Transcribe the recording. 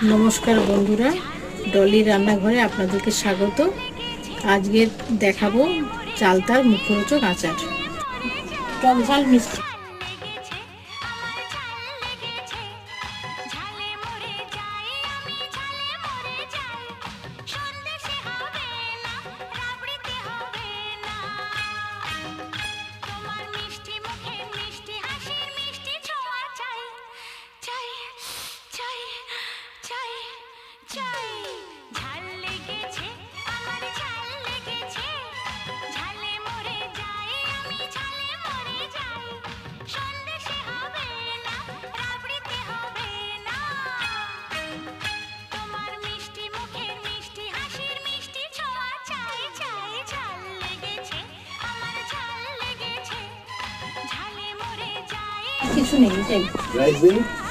নমস্কার বন্ধুরা, ডলির রান্নাঘরে আপনাদেরকে স্বাগত। আজকে দেখাবো চালতার মুখরোচক আচার। টক ঝাল মিষ্টি। কিছু নেই, এটাই।